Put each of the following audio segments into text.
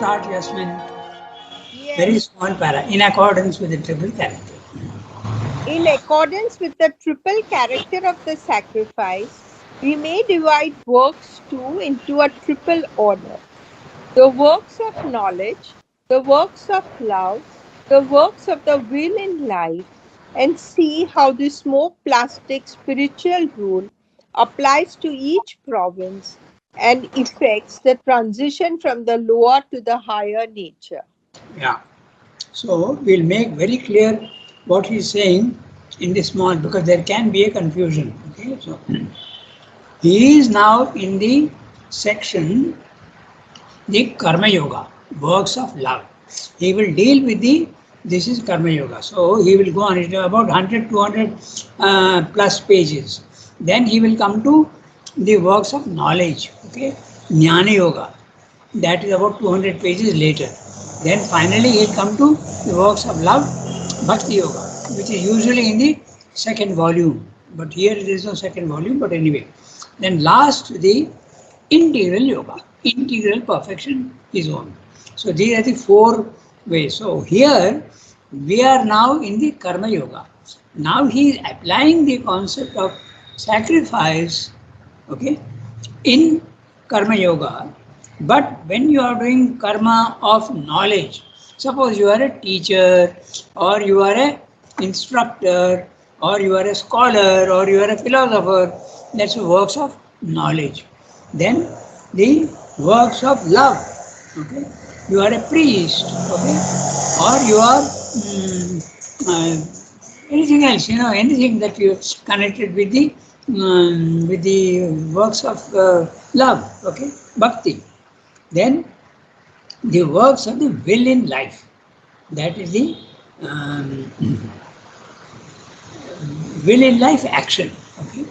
start, Yasmin? Very Yes, small para, in accordance with the triple character. in accordance with the triple character of the sacrifice, we may divide works too into a triple order: the works of knowledge, the works of love, the works of the will in life, and see how this more plastic spiritual rule applies to each province and effects the transition from the lower to the higher nature. Yeah. So we'll make very clear what he's saying in this small, because there can be a confusion. Okay. So he is now in the section the Karma Yoga, works of love. He will deal with the, this is Karma Yoga. So he will go on it about 100, 200 plus pages. Then he will come to the works of knowledge, okay, Jnana Yoga. That is about 200 pages later. Then finally he'll come to the works of love, Bhakti Yoga, which is usually in the second volume. But here there is no second volume, but anyway. Then last, the integral yoga, integral perfection is on. So these are the four ways. So here we are now in the karma yoga. Now he is applying the concept of sacrifice, okay, in karma yoga. But when you are doing karma of knowledge, suppose you are a teacher, or you are a instructor, or you are a scholar, or you are a philosopher, that's works of knowledge. Then the works of love, okay, you are a priest, okay, or you are anything else, anything that you connected with the works of love, okay, bhakti. Then the works of the will in life, that is the um, will in life action, okay.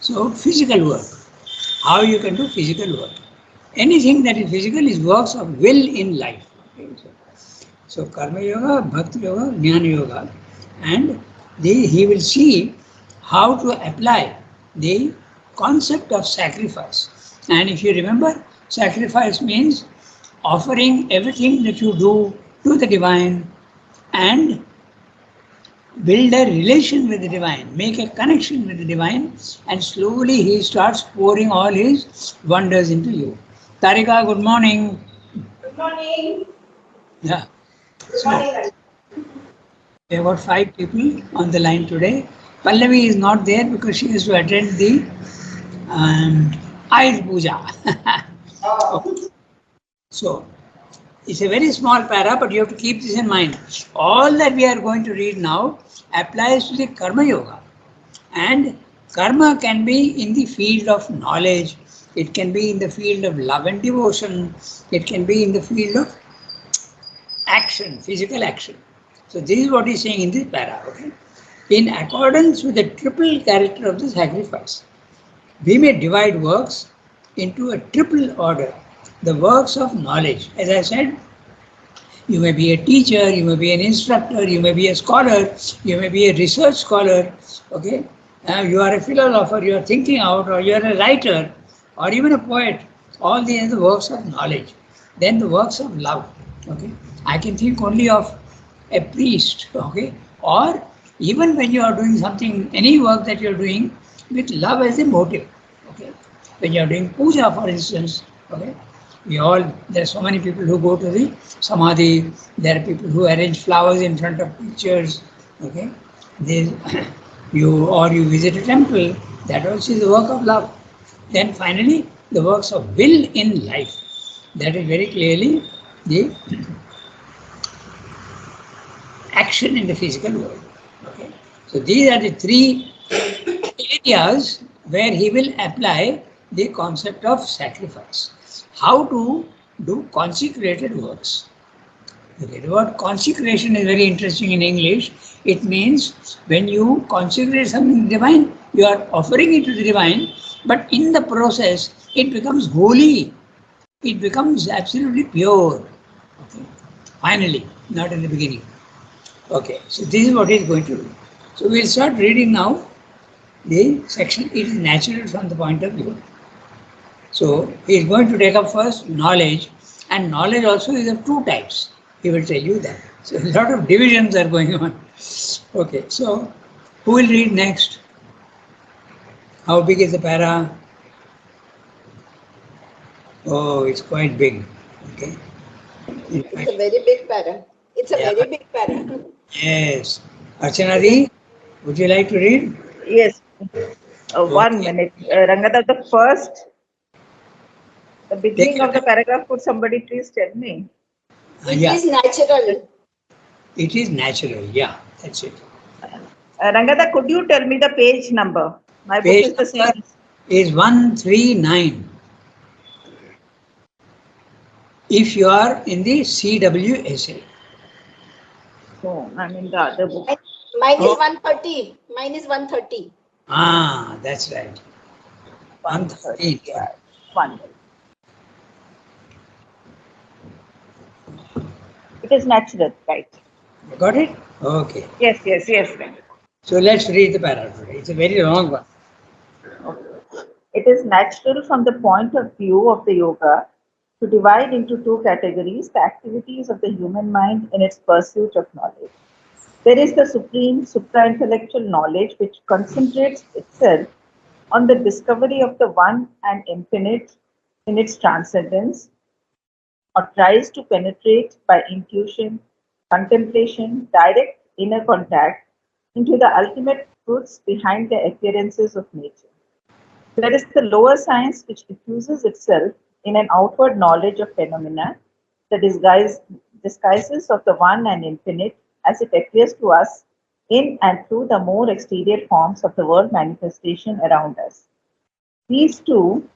So physical work, how you can do physical work. Anything that is physical is works of will in life. Okay? So Karma Yoga, Bhakti Yoga, Jnana Yoga, and he will see how to apply the concept of sacrifice. And if you remember, sacrifice means offering everything that you do to the divine and build a relation with the divine, make a connection with the divine, and slowly he starts pouring all his wonders into you. Tarika, good morning. Good morning. Yeah. Good So morning. we have got five people on the line today. Pallavi is not there because she has to attend the um, Ayush Puja. Okay. So it's a very small para, but you have to keep this in mind. All that we are going to read now applies to the Karma Yoga. And karma can be in the field of knowledge, it can be in the field of love and devotion, it can be in the field of action, physical action. So this is what he's saying in this para. Okay? In accordance with the triple character of the sacrifice, we may divide works into a triple order. The works of knowledge, as I said, you may be a teacher, you may be an instructor, you may be a scholar, you may be a research scholar, okay? You are a philosopher, you are thinking out, or you are a writer, or even a poet. All these are the works of knowledge. Then the works of love, okay? I can think only of a priest, okay? Or even when you are doing something, any work that you are doing with love as a motive, okay? When you are doing puja, for instance, okay? There are so many people who go to the samadhi, there are people who arrange flowers in front of pictures, okay? They, you visit a temple, that also is the work of love. Then finally, the works of will in life, that is very clearly the action in the physical world. Okay? So these are the three areas where he will apply the concept of sacrifice. How to do consecrated works. Okay, the word consecration is very interesting in English. It means when you consecrate something divine, you are offering it to the divine, but in the process, it becomes holy. It becomes absolutely pure. Okay. Finally, not in the beginning. Okay, so this is what he is going to do. So we'll start reading now the section. It is natural from the point of view. So he is going to take up first knowledge. And knowledge also is of two types. He will tell you that. So a lot of divisions are going on. Okay, so who will read next? How big is the para? Oh, it's quite big. Okay. In It's fact, a very big para. It's a yeah. very big para. Yes. Archanadi, would you like to read? Yes, 1 Okay. minute. Rangada, the Take beginning your of the time. paragraph, could somebody please tell me? It Yeah, is natural. it is natural. Yeah, that's it. Rangada, could you tell me the page number? My book Page is the number same. is 139. If you are in the CWSA. No, I'm in the other book. Mine is Oh, 130. Mine is 130. that's right. 130. 113. Yeah, one. It is natural, right? Got it? Okay. Yes, yes, yes, Rangada. So let's read the paragraph today. It's a very long one. Okay. It is natural from the point of view of the yoga to divide into two categories the activities of the human mind in its pursuit of knowledge. There is the supreme supra-intellectual knowledge which concentrates itself on the discovery of the one and infinite in its transcendence, or tries to penetrate by intuition, contemplation, direct inner contact into the ultimate truths behind the appearances of nature. There is the lower science which diffuses itself in an outward knowledge of phenomena, the disguises of the one and infinite as it appears to us in and through the more exterior forms of the world manifestation around us. These two,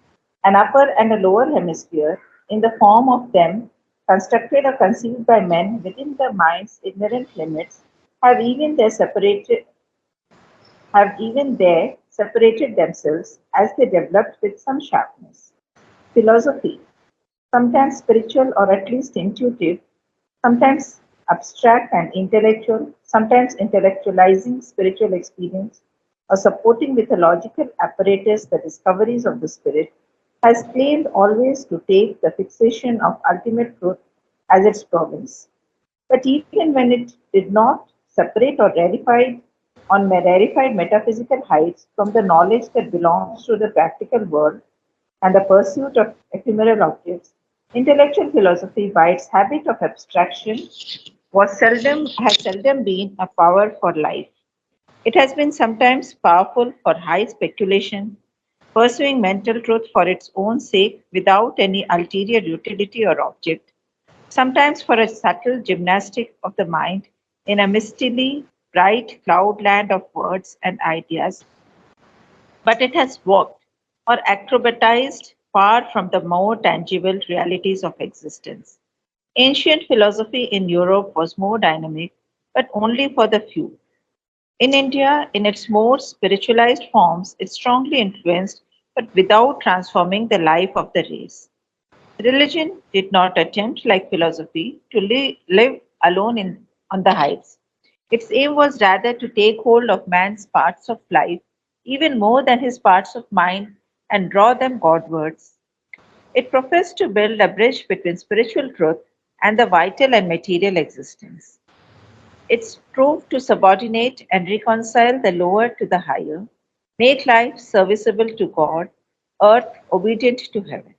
an upper and a lower hemisphere, in the form of them, constructed or conceived by men within the mind's ignorant limits, have even their separated have even there separated themselves as they developed with some sharpness. Philosophy, sometimes spiritual or at least intuitive, sometimes abstract and intellectual, sometimes intellectualizing spiritual experience, or supporting with a logical apparatus the discoveries of the spirit, has claimed always to take the fixation of ultimate truth as its province. But even when it did not separate or rarefied metaphysical heights from the knowledge that belongs to the practical world and the pursuit of ephemeral objects, intellectual philosophy, by its habit of abstraction, has seldom been a power for life. It has been sometimes powerful for high speculation, pursuing mental truth for its own sake without any ulterior utility or object, sometimes for a subtle gymnastic of the mind in a mistily bright cloudland of words and ideas, but it has walked or acrobatized far from the more tangible realities of existence. Ancient philosophy in Europe was more dynamic, but only for the few. In India, in its more spiritualized forms, it strongly influenced, but without transforming the life of the race. Religion did not attempt, like philosophy, to live alone on the heights. Its aim was rather to take hold of man's parts of life, even more than his parts of mind, and draw them Godwards. It professed to build a bridge between spiritual truth and the vital and material existence. It strove to subordinate and reconcile the lower to the higher, make life serviceable to God, earth obedient to heaven.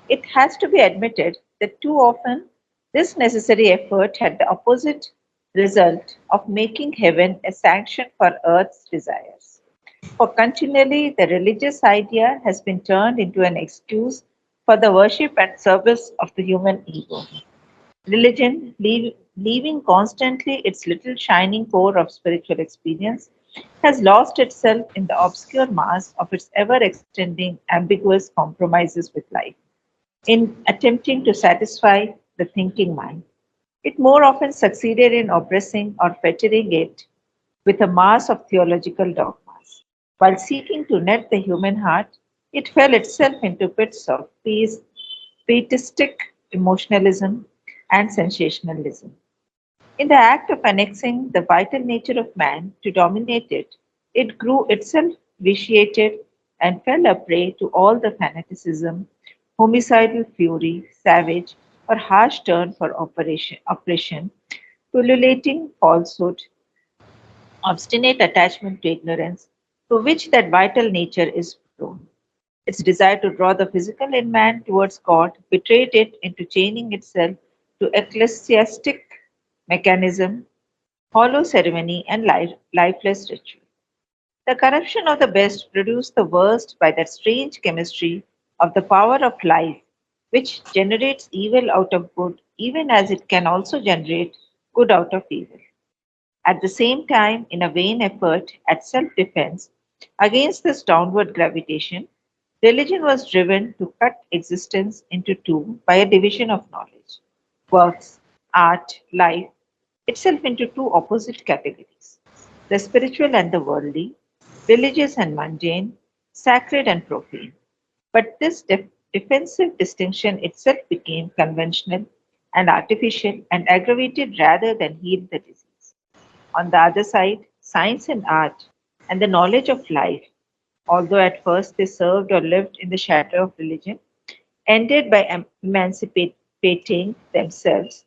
It has to be admitted that too often this necessary effort had the opposite result of making heaven a sanction for earth's desires. For continually the religious idea has been turned into an excuse for the worship and service of the human ego. Religion, leaving constantly its little shining core of spiritual experience, has lost itself in the obscure mass of its ever extending ambiguous compromises with life. In attempting to satisfy the thinking mind, it more often succeeded in oppressing or fettering it with a mass of theological dogmas. While seeking to net the human heart, it fell itself into pits of pietistic emotionalism and sensationalism. In the act of annexing the vital nature of man to dominate it, it grew itself vitiated and fell a prey to all the fanaticism, homicidal fury, savage, or harsh term for oppression, pullulating falsehood, obstinate attachment to ignorance, to which that vital nature is prone. Its desire to draw the physical in man towards God betrayed it into chaining itself to ecclesiastic mechanism, hollow ceremony, and lifeless ritual. The corruption of the best produced the worst by that strange chemistry of the power of life, which generates evil out of good, even as it can also generate good out of evil. At the same time, in a vain effort at self defense against this downward gravitation, religion was driven to cut existence into two by a division of knowledge. Works, art, life, itself into two opposite categories, the spiritual and the worldly, religious and mundane, sacred and profane. But this defensive distinction itself became conventional and artificial and aggravated rather than healed the disease. On the other side, science and art and the knowledge of life, although at first they served or lived in the shadow of religion, ended by emancipating themselves,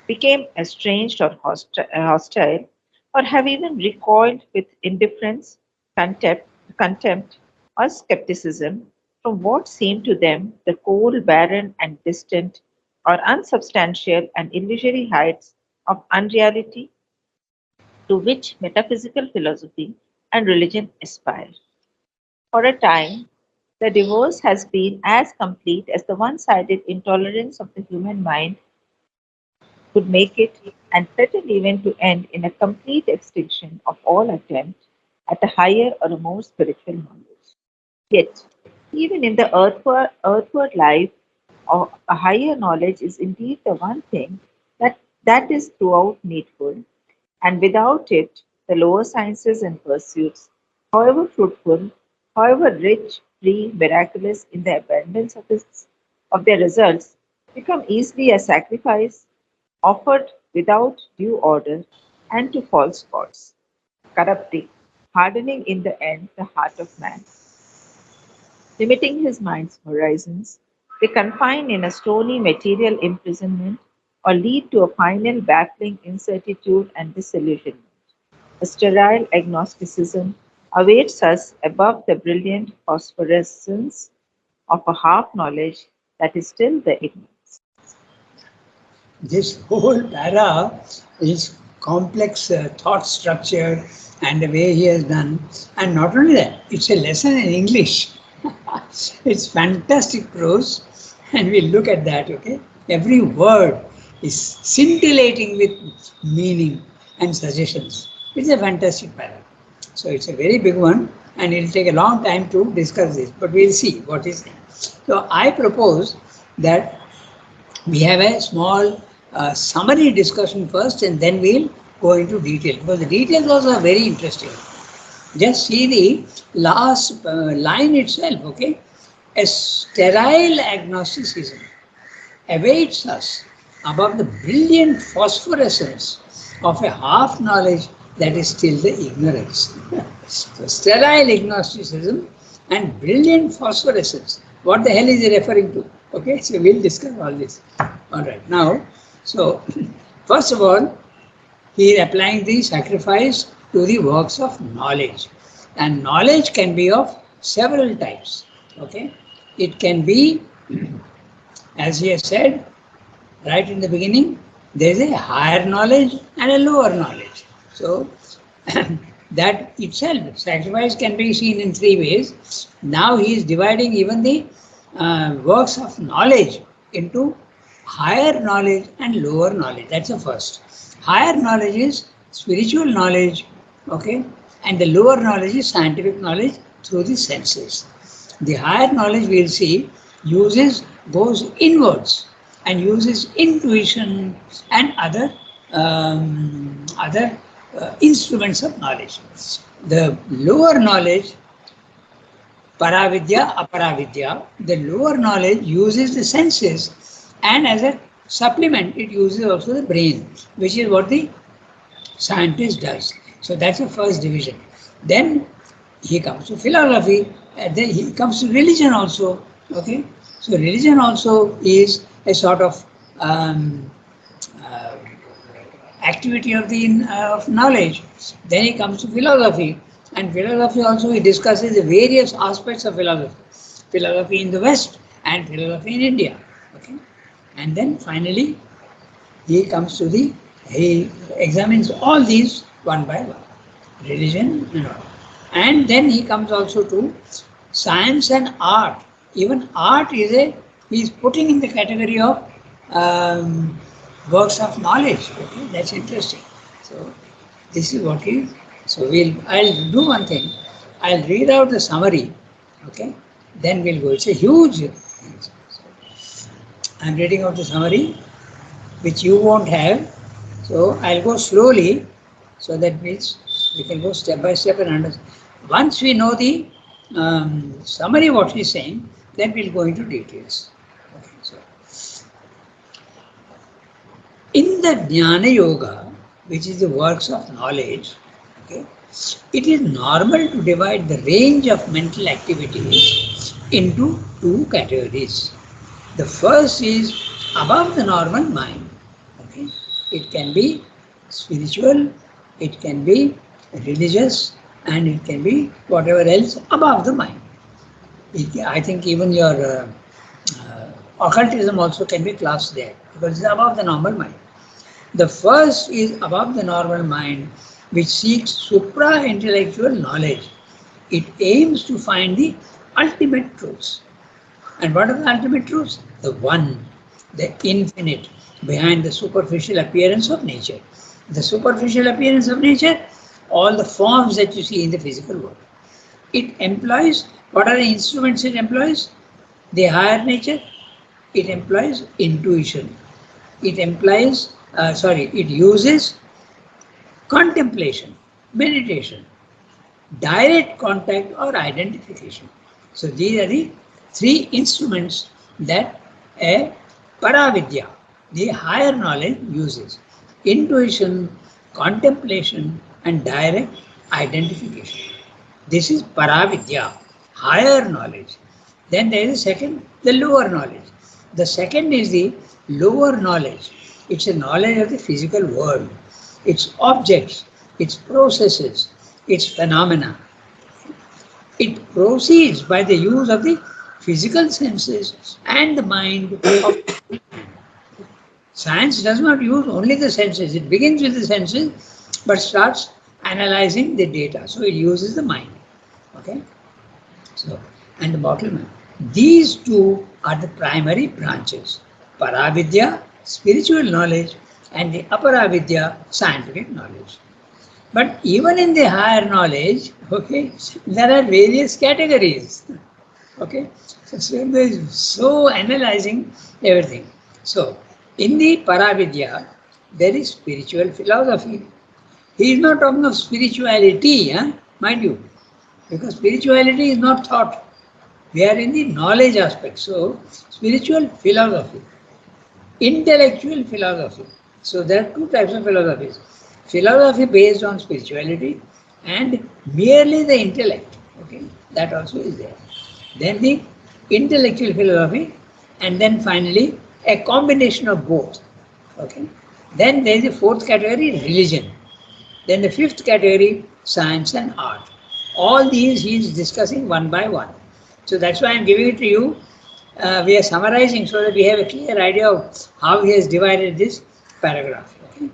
became estranged or hostile, or have even recoiled with indifference, contempt, or skepticism from what seemed to them the cold, barren, and distant, or unsubstantial and illusory heights of unreality to which metaphysical philosophy and religion aspire. For a time, the divorce has been as complete as the one sided intolerance of the human mind could make it, and threatened even to end in a complete extinction of all attempt at a higher or a more spiritual knowledge. Yet, even in the earthward life, a higher knowledge is indeed the one thing that is throughout needful, and without it, the lower sciences and pursuits, however fruitful, however rich, free, miraculous in the abundance of their results, become easily a sacrifice offered without due order and to false gods, corrupting, hardening in the end the heart of man, limiting his mind's horizons. They confine in a stony material imprisonment or lead to a final baffling incertitude and disillusionment. A sterile agnosticism awaits us above the brilliant phosphorescence of a half knowledge that is still the ignorance. This whole para is complex thought structure and the way he has done. And not only that, it's a lesson in English. It's fantastic prose, and we'll look at that, okay? Every word is scintillating with meaning and suggestions. It's a fantastic para. So it's a very big one, and it'll take a long time to discuss this, but we'll see what is there. So I propose that we have a small summary discussion first, and then we'll go into detail, because the details also are very interesting. Just see the last line itself, okay? A sterile agnosticism awaits us above the brilliant phosphorescence of a half knowledge that is still the ignorance. So, sterile agnosticism and brilliant phosphorescence. What the hell is he referring to? Okay, so we'll discuss all this. All right, now, so first of all, he is applying the sacrifice to the works of knowledge. And knowledge can be of several types. Okay, it can be, as he has said right in the beginning, there is a higher knowledge and a lower knowledge. So that itself, sacrifice can be seen in three ways. Now he is dividing even the works of knowledge into higher knowledge and lower knowledge. That's the first. Higher knowledge is spiritual knowledge, okay, and the lower knowledge is scientific knowledge through the senses. The higher knowledge, we'll see, goes inwards and uses intuition and other instruments of knowledge. The lower knowledge, paravidya, aparavidya, the lower knowledge uses the senses, and as a supplement it uses also the brain, which is what the scientist does. So that's the first division. Then he comes to philosophy, and then he comes to religion also. Okay, so religion also is a sort of um, uh, activity of the of knowledge. Then he comes to philosophy, and philosophy also he discusses the various aspects of philosophy, philosophy in the West and philosophy in India. Okay, and then finally he comes to the he examines all these one by one, religion and all, and then he comes also to science and art. Even art is a he is putting in the category of um, works of knowledge. Okay, that's interesting. So this is what he. So I'll do one thing. I'll read out the summary. Okay, then we'll go. It's a huge thing. So I'm reading out the summary, which you won't have. So I'll go slowly, so that means we can go step by step and understand. Once we know the summary what he's saying, then we'll go into details. Okay, so in the Jnana Yoga, which is the works of knowledge, okay, it is normal to divide the range of mental activities into two categories. The first is above the normal mind. Okay, it can be spiritual, it can be religious, and it can be whatever else above the mind. I think even your occultism also can be classed there because it's above the normal mind. The first is above the normal mind, which seeks supra intellectual knowledge. It aims to find the ultimate truths. And what are the ultimate truths? The one, the infinite, behind the superficial appearance of nature. The superficial appearance of nature, all the forms that you see in the physical world. It employs, what are the instruments it employs? The higher nature, it employs intuition. It implies, it uses contemplation, meditation, direct contact or identification. So these are the three instruments that a paravidya, the higher knowledge, uses. Intuition, contemplation and direct identification. This is paravidya, higher knowledge. Then there is a second, the lower knowledge. The second is the lower knowledge. It's a knowledge of the physical world, its objects, its processes, its phenomena. It proceeds by the use of the physical senses and the mind. Science does not use only the senses. It begins with the senses but starts analyzing the data. So it uses the mind. Okay? So, and the bottom line. These two are the primary branches. Paravidya, spiritual knowledge, and the aparavidya, scientific knowledge. But even in the higher knowledge, okay, there are various categories. Okay, so there is so analyzing everything. So in the Paravidya, there is spiritual philosophy. He is not talking of spirituality, mind you, because spirituality is not thought. We are in the knowledge aspect. So spiritual philosophy, intellectual philosophy. So there are two types of philosophies. Philosophy based on spirituality and merely the intellect. Okay, that also is there. Then the intellectual philosophy, and then finally a combination of both. Okay. Then there is the fourth category, religion. Then the fifth category, science and art. All these he is discussing one by one. So that's why I am giving it to you. We are summarizing so that we have a clear idea of how he has divided this paragraph. Okay.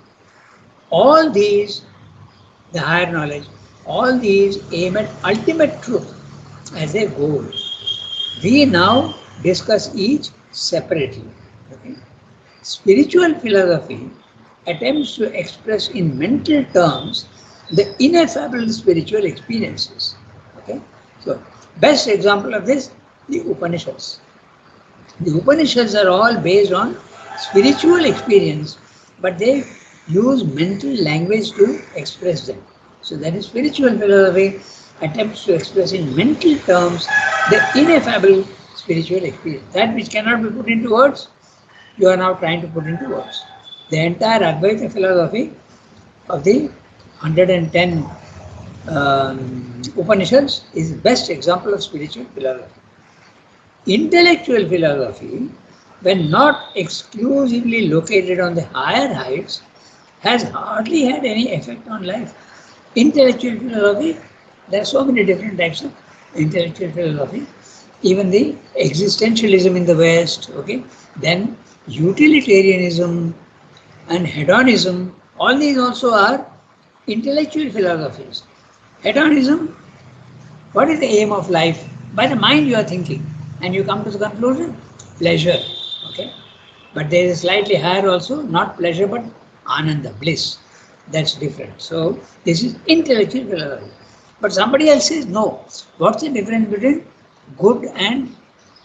All these, the higher knowledge, all these aim at ultimate truth as their goal. We now discuss each separately. Okay. Spiritual philosophy attempts to express in mental terms the ineffable spiritual experiences. Okay. So, best example of this, the Upanishads. The Upanishads are all based on spiritual experience, but they use mental language to express them. So that is spiritual philosophy attempts to express in mental terms the ineffable spiritual experience. That which cannot be put into words, you are now trying to put into words. The entire Advaita philosophy of the 110 Upanishads is the best example of spiritual philosophy. Intellectual philosophy when not exclusively located on the higher heights, has hardly had any effect on life. Intellectual philosophy, there are so many different types of intellectual philosophy. Even the existentialism in the West, okay, then utilitarianism and hedonism, all these also are intellectual philosophies. Hedonism, what is the aim of life? By the mind you are thinking, and you come to the conclusion, pleasure. Okay, but there is slightly higher also, not pleasure but ananda, bliss. That's different. So this is intellectual philosophy. But somebody else says no. What's the difference between good and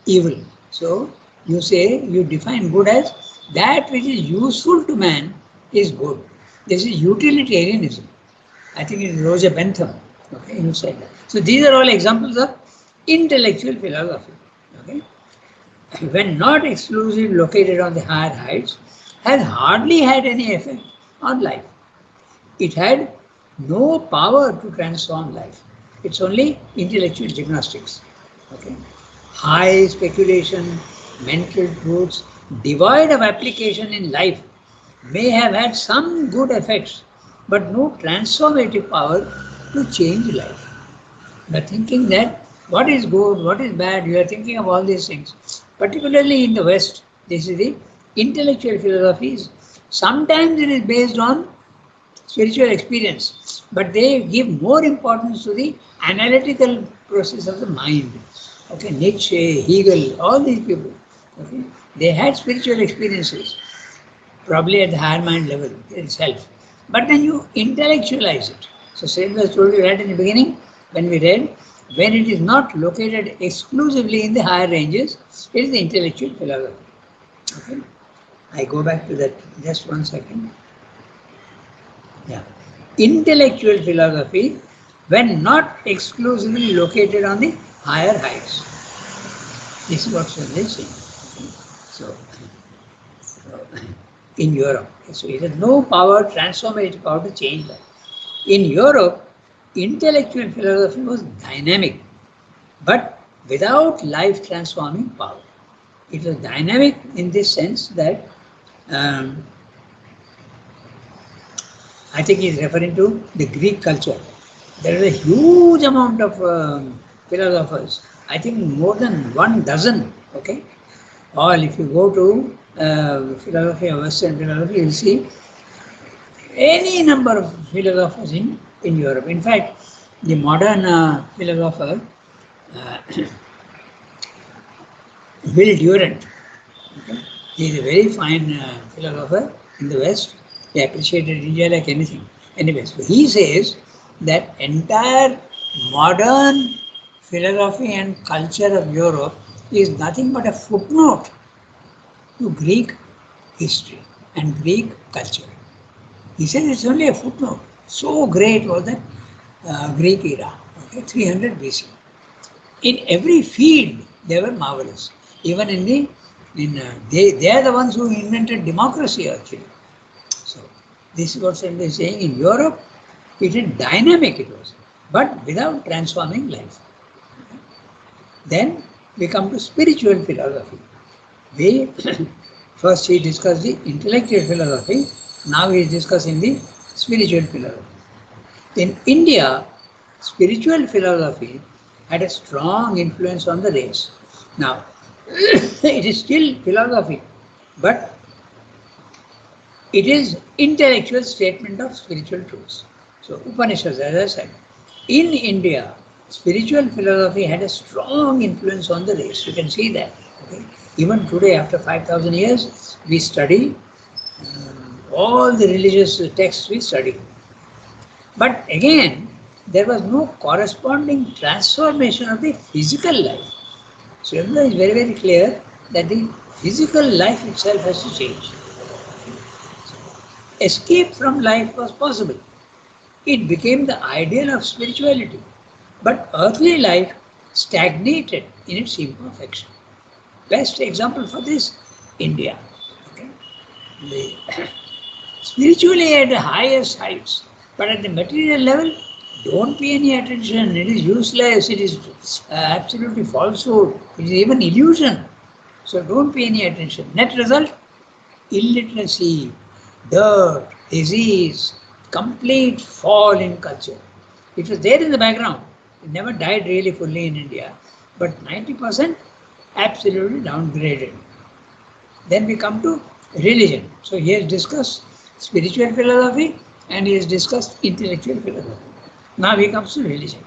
evil? So you say you define good as that which is useful to man is good. This is utilitarianism. I think it is Roger Bentham. Okay, you said that. So these are all examples of intellectual philosophy. Okay, when not exclusively located on the higher heights, has hardly had any effect on life. It had no power to transform life. It's only intellectual gymnastics. Okay, high speculation, mental truths, devoid of application in life, may have had some good effects, but no transformative power to change life. You are thinking that what is good, what is bad, you are thinking of all these things. Particularly in the West, this is the intellectual philosophies. Sometimes it is based on spiritual experience, but they give more importance to the analytical process of the mind. Okay, Nietzsche, Hegel, all these people, okay, they had spiritual experiences, probably at the higher mind level itself. But then you intellectualize it. So same as I told you right in the beginning, when we read, when it is not located exclusively in the higher ranges, it is the intellectual philosophy. Okay? I go back to that just 1 second. Yeah. Intellectual philosophy, when not exclusively located on the higher heights. This is what Swami is saying. So, in Europe. So it has no power, transformative power to change life. In Europe, intellectual philosophy was dynamic, but without life transforming power. It was dynamic in this sense that I think he is referring to the Greek culture. There is a huge amount of philosophers. I think more than 1 dozen. Okay, or if you go to philosophy or Western philosophy, you'll see any number of philosophers in Europe. In fact, the modern philosopher, uh, Will Durant, okay, he is a very fine philosopher in the West. He appreciated India like anything. Anyway, so he says that entire modern philosophy and culture of Europe is nothing but a footnote to Greek history and Greek culture. He says it's only a footnote. So great was that Greek era, okay, 300 BC. In every field, they were marvelous. Even they are the ones who invented democracy actually. So this is what Sandhu is saying. In Europe, it is dynamic, it was, but without transforming life. Then we come to spiritual philosophy. We first he discussed the intellectual philosophy. Now he is discussing the spiritual philosophy. In India, spiritual philosophy had a strong influence on the race. Now, it is still philosophy, but it is intellectual statement of spiritual truths. So Upanishads, as I said, in India, spiritual philosophy had a strong influence on the race. You can see that. Okay? Even today, after 5,000 years, we study all the religious texts we study. But again, there was no corresponding transformation of the physical life. So Srila is very, very clear that the physical life itself has to change. Escape from life was possible. It became the ideal of spirituality. But earthly life stagnated in its imperfection. Best example for this, India. Okay? Spiritually at the highest heights, but at the material level, don't pay any attention. It is useless. It is absolutely falsehood. It is even illusion. So don't pay any attention. Net result, illiteracy, dirt, disease, complete fall in culture. It was there in the background. It never died really fully in India, but 90% absolutely downgraded. Then we come to religion. So he has discussed spiritual philosophy and he has discussed intellectual philosophy. Now he comes to religion.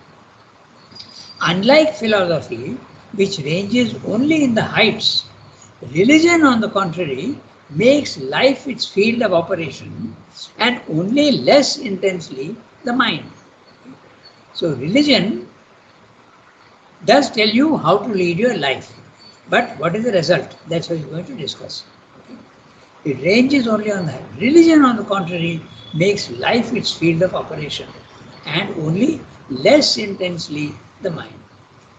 Unlike philosophy, which ranges only in the heights, religion, on the contrary, makes life its field of operation and only less intensely the mind. So, religion does tell you how to lead your life, but what is the result? That's what we're going to discuss. Okay? It ranges only on that. Religion, on the contrary, makes life its field of operation and only less intensely the mind.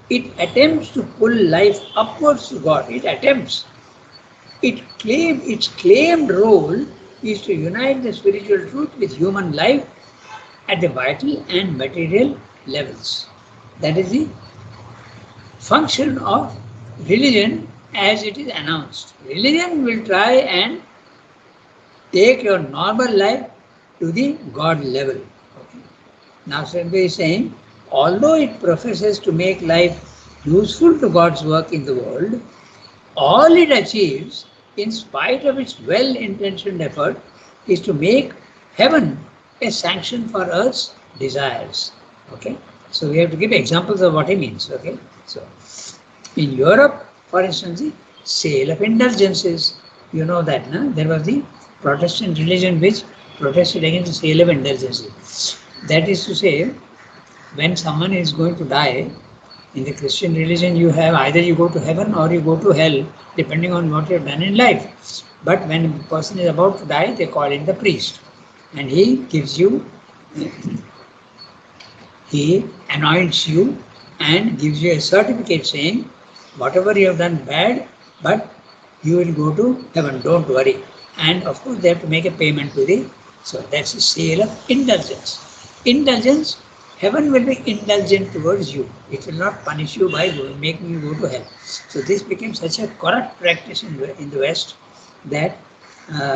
It attempts to pull life upwards to God. It attempts. Its claimed role is to unite the spiritual truth with human life at the vital and material levels. That is the function of religion as it is announced. Religion will try and take your normal life to the God level. Okay. Now, Sridhar is saying, although it professes to make life useful to God's work in the world, all it achieves, in spite of its well-intentioned effort, is to make heaven a sanction for earth's desires. Okay, so we have to give examples of what he means. Okay, so in Europe, for instance, the sale of indulgences. You know that, no? There was the Protestant religion which protested against the sale of indulgences. That is to say, when someone is going to die, in the Christian religion, you have either you go to heaven or you go to hell, depending on what you have done in life. But when a person is about to die, they call in the priest, and he gives you, he anoints you and gives you a certificate saying, whatever you have done bad, but you will go to heaven, don't worry. And of course, they have to make a payment to the, so that's the sale of indulgence. Indulgence, heaven will be indulgent towards you. It will not punish you by making you go to hell. So this became such a corrupt practice in the West that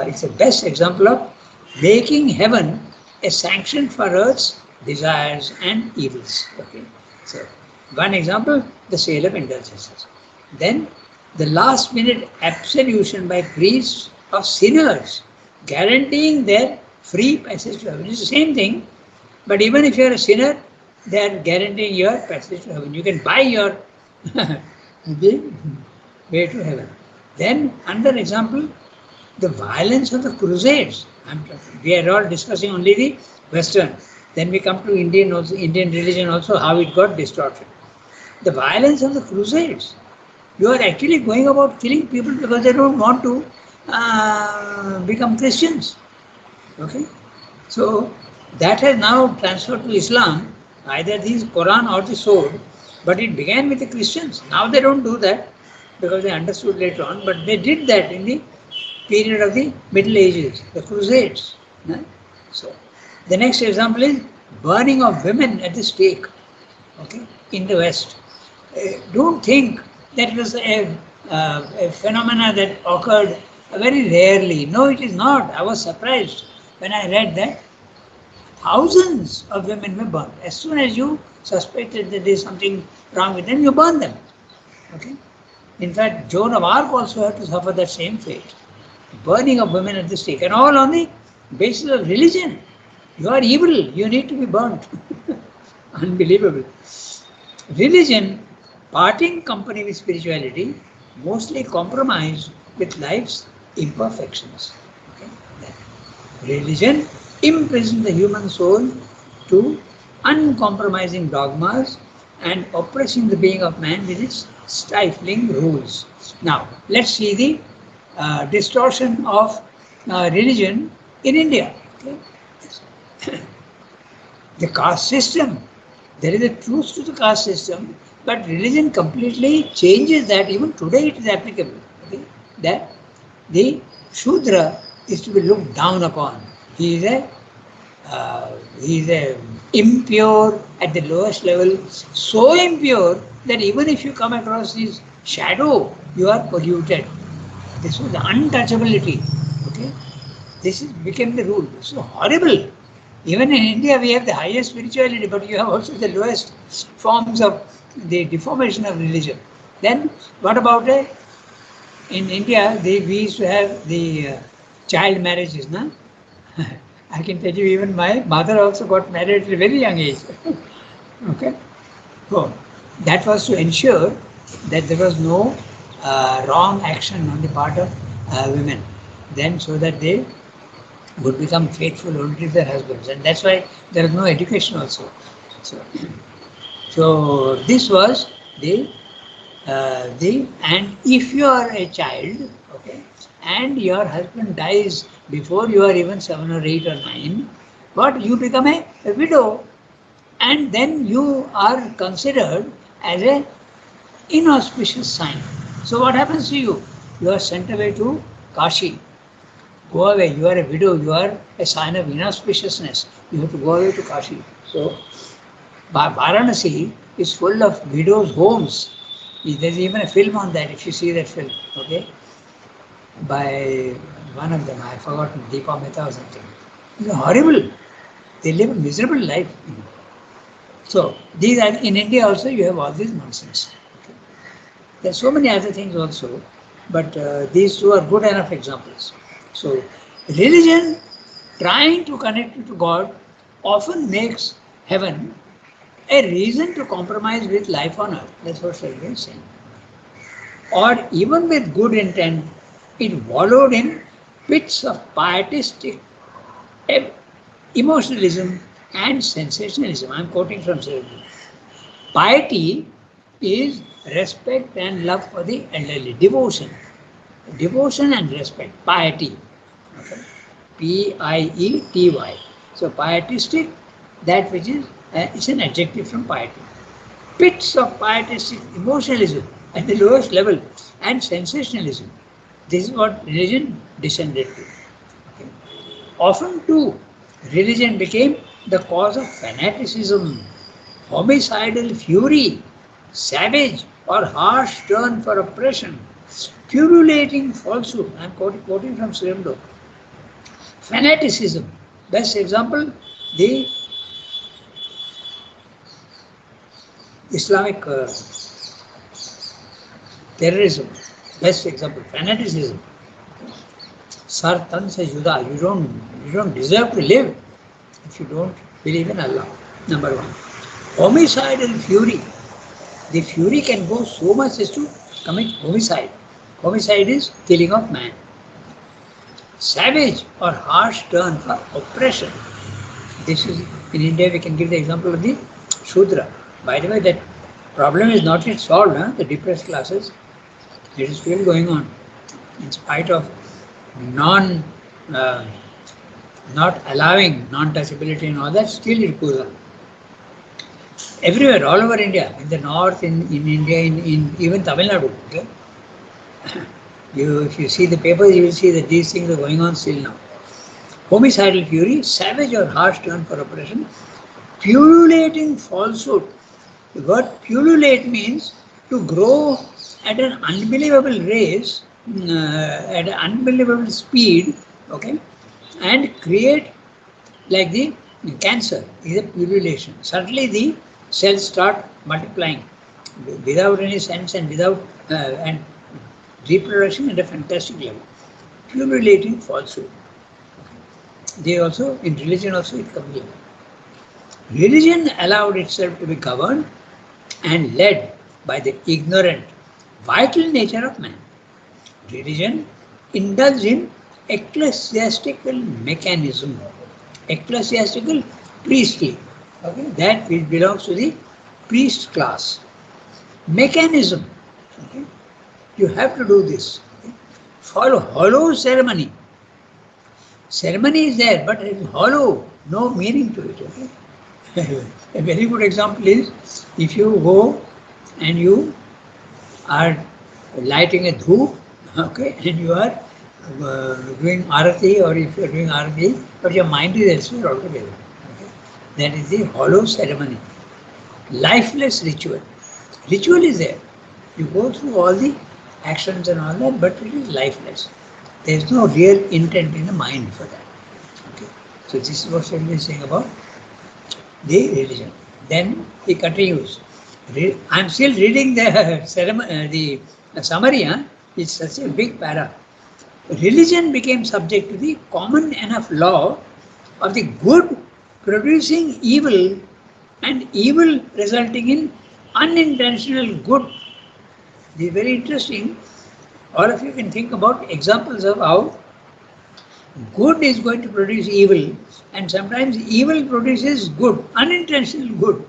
it's the best example of making heaven a sanction for earth's desires and evils. Okay. So one example, the sale of indulgences. Then the last minute absolution by priests of sinners, guaranteeing their free passage to heaven. It's the same thing. But even if you are a sinner, they are guaranteeing your passage to heaven. You can buy your way to heaven. Then, another example, the violence of the Crusades. We are all discussing only the Western. Then we come to Indian religion also, how it got distorted. The violence of the Crusades. You are actually going about killing people because they don't want to become Christians. Okay, so that has now transferred to Islam, either the Quran or the sword, but it began with the Christians. Now they don't do that because they understood later on, but they did that in the period of the Middle Ages, the Crusades. So the next example is burning of women at the stake, okay, in the West. Don't think that it was a phenomena that occurred very rarely. No, it is not. I was surprised when I read that thousands of women were burned. As soon as you suspected that there is something wrong with them, you burn them. Okay. In fact, Joan of Arc also had to suffer that same fate. Burning of women at the stake, and all on the basis of religion. You are evil, you need to be burnt. Unbelievable. Religion, parting company with spirituality, mostly compromised with life's imperfections. Okay? Religion imprisoned the human soul to uncompromising dogmas and oppressing the being of man with its stifling rules. Now, let's see the distortion of religion in India. Okay? The caste system. There is a truth to the caste system, but religion completely changes that. Even today it is applicable. Okay? That the Shudra is to be looked down upon. He is a impure at the lowest level, so impure that even if you come across this shadow, you are polluted. This was the untouchability. Okay, this is, became the rule. So horrible. Even in India, we have the highest spirituality, but you have also the lowest forms of the deformation of religion. Then, what about in India? We used to have the child marriages, no? I can tell you, even my mother also got married at a very young age. Okay, so that was to ensure that there was no wrong action on the part of women. Then, so that they would become faithful only to their husbands, and that's why there is no education also. So, so this was the and if you are a child, okay, and your husband dies before you are even 7 or 8 or 9, but you become a widow, and then you are considered as a inauspicious sign. So what happens to you? You are sent away to Kashi. Go away. You are a widow. You are a sign of inauspiciousness. You have to go away to Kashi. So Varanasi is full of widows' homes. There's even a film on that. If you see that film, okay, by one of them, I forgot, Deepa Mehta or something. It's horrible. They live a miserable life. So these are in India also. You have all this nonsense. Okay. There are so many other things also, but these two are good enough examples. So religion trying to connect you to God often makes heaven a reason to compromise with life on earth. That's what Sri is saying. Or even with good intent, it wallowed in pits of pietistic emotionalism and sensationalism. I'm quoting from Sri. Piety is respect and love for the elderly, devotion. Devotion and respect, piety. Okay. Piety. So pietistic, that which is, it's an adjective from piety. Pits of pietistic emotionalism at the lowest level and sensationalism. This is what religion descended to. Okay. Often too, religion became the cause of fanaticism, homicidal fury, savage or harsh turn for oppression, purulating falsehood. I'm quoting from Aurobindo. Fanaticism. Best example, the Islamic terrorism. Best example, fanaticism. Sar tan se juda. You don't deserve to live if you don't believe in Allah. Number one. Homicidal fury. The fury can go so much as to commit homicide. Homicide is killing of man. Savage or harsh turn for oppression. This is in India. We can give the example of the Shudra. By the way, that problem is not yet solved. The depressed classes, it is still going on, in spite of non, not allowing non-touchability and all that. Still, it goes on. Everywhere, all over India, in the north, in India, in even Tamil Nadu. Okay? If you see the papers, you will see that these things are going on still now. Homicidal fury, savage or harsh turn for oppression, purulating falsehood. The word purulate means to grow at an unbelievable rate, at an unbelievable speed, okay, and create like the cancer is a purulation. Suddenly the cells start multiplying without any sense and without and reproduction at a fantastic level. Purulating falsehood. They also, in religion also it comes in. Religion allowed itself to be governed and led by the ignorant, vital nature of man. Religion indulged in ecclesiastical mechanism, ecclesiastical priestly, okay, that which belongs to the priest class. Mechanism, okay, you have to do this. Okay. Follow hollow ceremony. Ceremony is there, but it is hollow, no meaning to it. Okay? A very good example is if you go and you are lighting a dhoop, okay, and you are doing arati, or if you are doing arati, but your mind is elsewhere altogether. Okay? That is the hollow ceremony, lifeless ritual. Ritual is there. You go through all the actions and all that, but it is lifeless. There is no real intent in the mind for that. Okay. So this is what Shakespeare is saying about the religion. Then he continues. I'm still reading the the summary. Huh? It's such a big para. Religion became subject to the common enough law of the good producing evil and evil resulting in unintentional good. This is very interesting. All of you can think about examples of how good is going to produce evil, and sometimes evil produces good, unintentional good.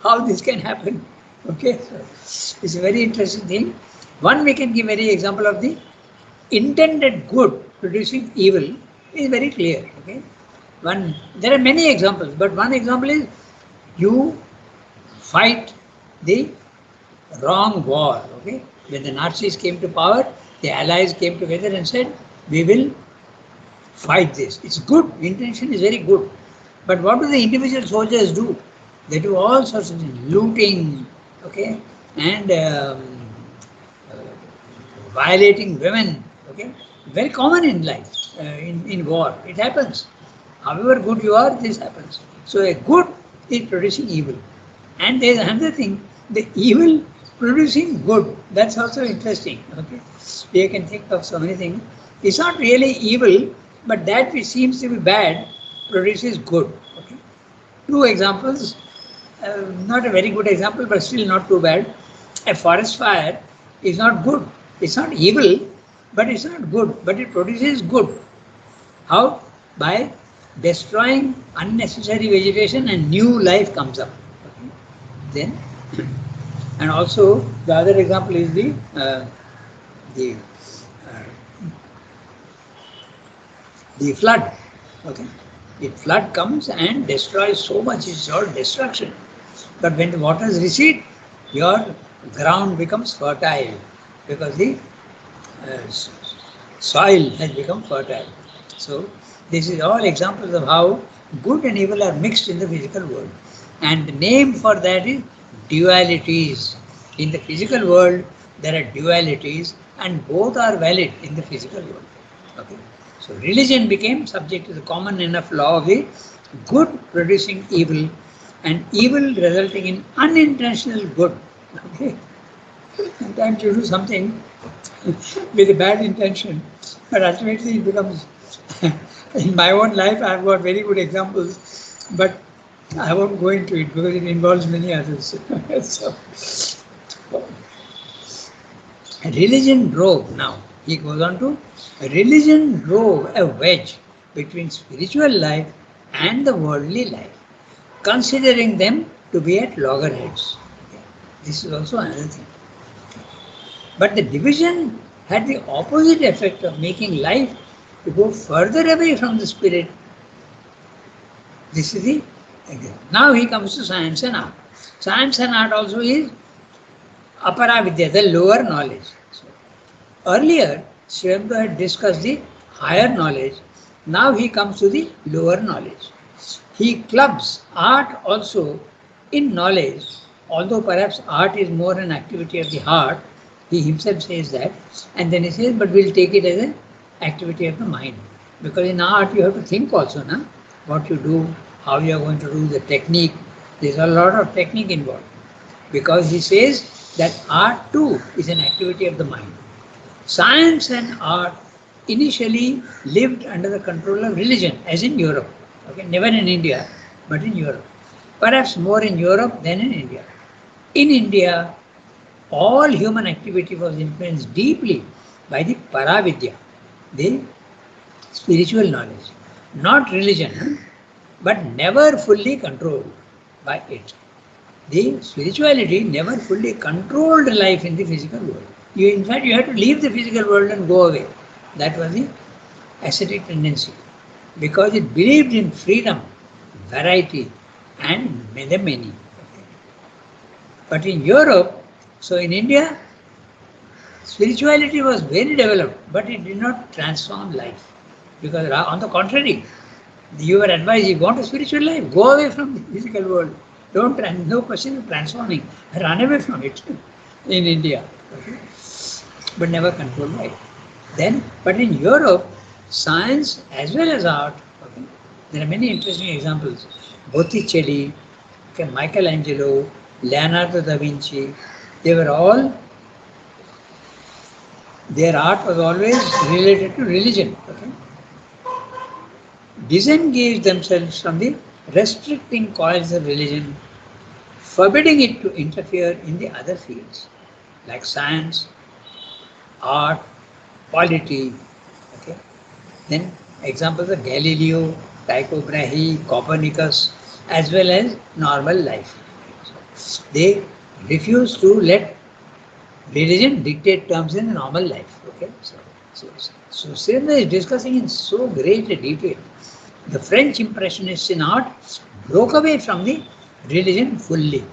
How this can happen? Okay, so it's a very interesting thing. One we can give very example of the intended good producing evil is very clear. Okay, one there are many examples, but one example is you fight the wrong war. Okay, when the Nazis came to power, the Allies came together and said, "We will fight this." It's good. Intention is very good. But what do the individual soldiers do? They do all sorts of things, looting, okay, and violating women, okay. Very common in life, in war. It happens. However good you are, this happens. So a good is producing evil. And there is another thing, the evil producing good. That's also interesting. Okay, you can think of so many things. It's not really evil, but that which seems to be bad produces good. Okay, two examples. Not a very good example, but still not too bad. A forest fire is not good. It's not evil, but it's not good. But it produces good. How? By destroying unnecessary vegetation and new life comes up. Okay. Then, and also the other example is the uh, the flood. Okay, the flood comes and destroys so much. It's all destruction. But when the waters recede, your ground becomes fertile because the uh, soil has become fertile. So this is all examples of how good and evil are mixed in the physical world. And the name for that is dualities. In the physical world, there are dualities and both are valid in the physical world. Okay. So religion became subject to the common enough law of the good producing evil and evil resulting in unintentional good. Okay. Sometimes you do something with a bad intention, but ultimately it becomes. In my own life, I've got very good examples, but I won't go into it because it involves many others. So, religion drove, now he goes on to, religion drove a wedge between spiritual life and the worldly life, considering them to be at loggerheads. This is also another thing. But the division had the opposite effect of making life to go further away from the spirit. This is the example. Now he comes to science and art. Science and art also is apara vidya, the lower knowledge. So, earlier, Shivambu had discussed the higher knowledge. Now he comes to the lower knowledge. He clubs art also in knowledge, although perhaps art is more an activity of the heart. He himself says that, and then he says, but we'll take it as an activity of the mind. Because in art you have to think also, na? What you do, how you are going to do, the technique. There's a lot of technique involved. Because he says that art too is an activity of the mind. Science and art initially lived under the control of religion, as in Europe. Okay, never in India, but in Europe. Perhaps more in Europe than in India. In India, all human activity was influenced deeply by the Paravidya, the spiritual knowledge, not religion, but never fully controlled by it. The spirituality never fully controlled life in the physical world. In fact, you had to leave the physical world and go away. That was the ascetic tendency, because it believed in freedom, variety, and the many. But in Europe, so in India, spirituality was very developed, but it did not transform life. Because on the contrary, you were advised, you want a spiritual life, go away from the physical world. No question of transforming. Run away from it in India, okay? But never controlled by it. Then, but in Europe, science as well as art, okay, there are many interesting examples. Botticelli, okay, Michelangelo, Leonardo da Vinci, they were all, their art was always related to religion. Okay? Disengaged themselves from the restricting coils of religion, forbidding it to interfere in the other fields like science, art, polity. Okay? Then examples of Galileo, Tycho Brahe, Copernicus, as well as normal life. They refuse to let religion dictate terms in normal life. Okay, so Sirna is discussing in so great a detail. The French Impressionists in art broke away from the religion fully.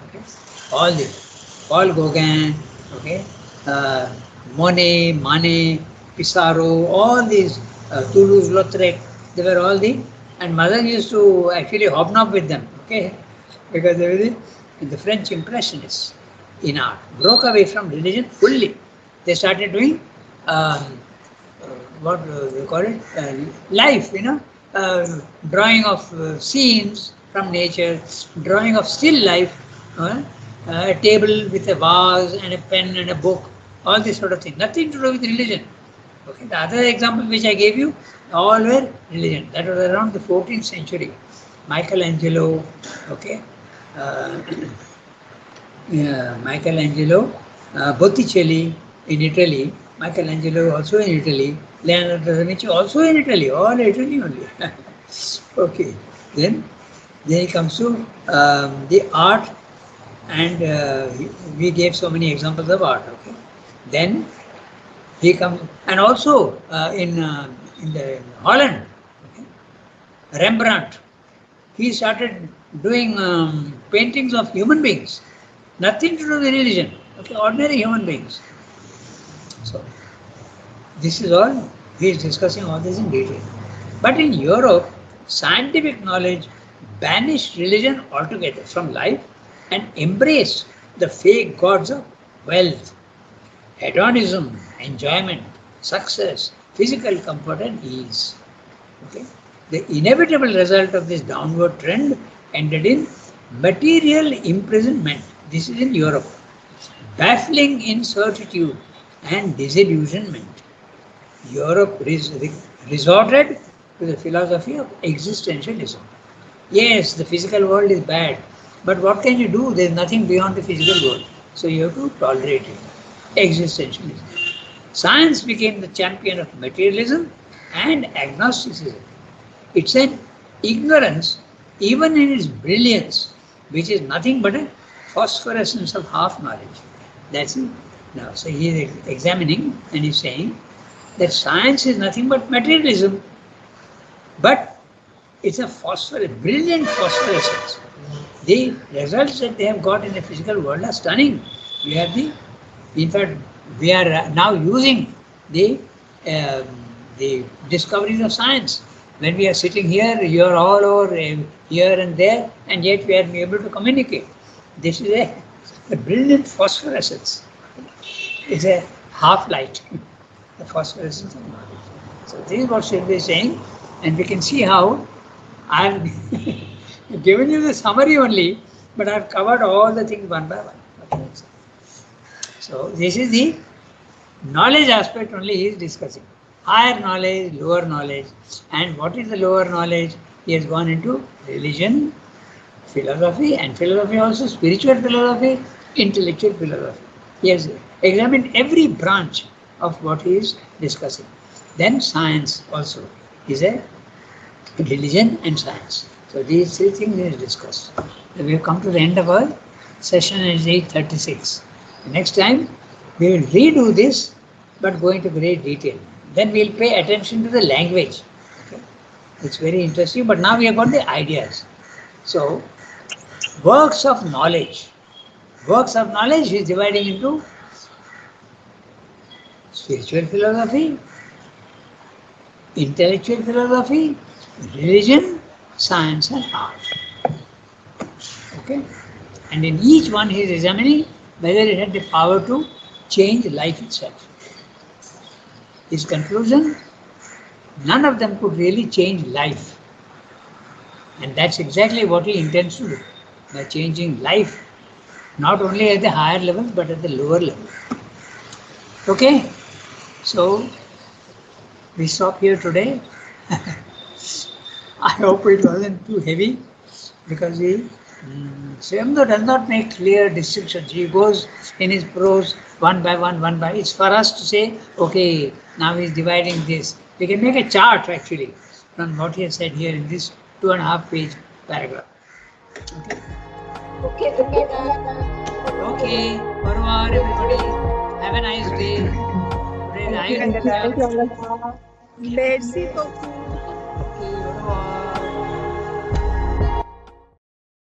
Okay, all the Paul Gauguin, okay, uh, Monet, Manet, Pissarro, all these Toulouse-Lautrec, they were all the, and mother used to actually hobnob with them. Okay, because they were the French Impressionists in art, broke away from religion fully. They started doing what they call it, life, drawing of scenes from nature, drawing of still life, a table with a vase and a pen and a book, all this sort of thing. Nothing to do with religion. Okay. The other example which I gave you, all were religion. That was around the 14th century. Michelangelo, okay, uh, yeah, Michelangelo, Botticelli in Italy, Michelangelo also in Italy, Leonardo da Vinci also in Italy, all Italy only. Okay, then then it comes to the art, and we gave so many examples of art. Okay, then he comes, and also in the Holland, okay, Rembrandt, he started doing paintings of human beings, nothing to do with religion. Okay, ordinary human beings. So this is all, he is discussing all this in detail. But in Europe, scientific knowledge banished religion altogether from life and embraced the fake gods of wealth, hedonism, enjoyment, success, physical comfort, and ease. Okay? The inevitable result of this downward trend ended in material imprisonment. This is in Europe. Baffling incertitude and disillusionment. Europe resorted to the philosophy of existentialism. Yes, the physical world is bad, but what can you do? There is nothing beyond the physical world. So you have to tolerate it. Existentialism. Science became the champion of materialism and agnosticism. It's an ignorance, even in its brilliance, which is nothing but a phosphorescence of half knowledge. That's it. Now, so he is examining and he's saying that science is nothing but materialism, but it's a brilliant phosphorescence. The results that they have got in the physical world are stunning. We have in fact, we are now using the um, the discoveries of science. When we are sitting here, you are all over here and there, and yet we are able to communicate. This is a brilliant phosphorescence. It's a half light, the phosphorescence of knowledge. So this is what Shiv is saying, and we can see how I have given you the summary only, but I have covered all the things one by one. So this is the knowledge aspect only he is discussing. Higher knowledge, lower knowledge. And what is the lower knowledge? He has gone into religion, philosophy, and philosophy also, spiritual philosophy, intellectual philosophy. He has examined every branch of what he is discussing. Then science also is a religion and science. So these three things he has discussed. So we have come to the end of our session. Is 8:36. Next time we will redo this, but go into great detail. Then we will pay attention to the language. Okay? It's very interesting, but now we have got the ideas. So, works of knowledge. Works of knowledge is dividing into spiritual philosophy, intellectual philosophy, religion, science, and art. Okay. Okay? And in each one he is examining whether it had the power to change life itself. His conclusion, none of them could really change life. And that's exactly what he intends to do by changing life, not only at the higher levels but at the lower level. Okay? So we stop here today. I hope it wasn't too heavy because he Swayambhu does not make clear distinctions. He goes in his prose one by one, one by. It's for us to say, okay, now he's dividing this. We can make a chart actually from what he has said here in this 2.5 page paragraph. Okay. Okay, Ranganath. Okay. Au revoir, everybody. Have a nice day. Today is Thank you, Ayur Rangana. Puja. Merci beaucoup.